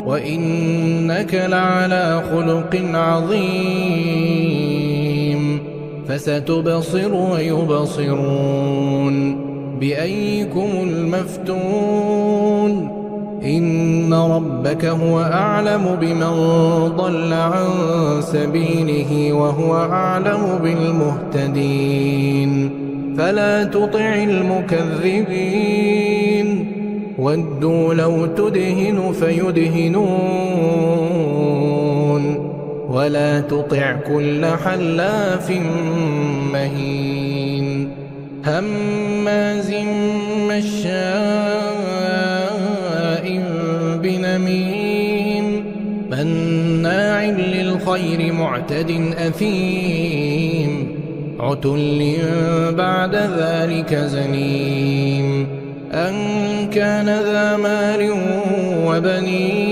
وإنك لعلى خلق عظيم فستبصر ويبصرون بأيكم المفتون إن ربك هو أعلم بمن ضل عن سبيله وهو أعلم بالمهتدين فلا تطع المكذبين ودوا لو تدهن فيدهنون ولا تطع كل حلاف مهين هماز مشاء بنميم مناع للخير معتد أثيم عتل بعد ذلك زنيم أن كان ذا مال وبنين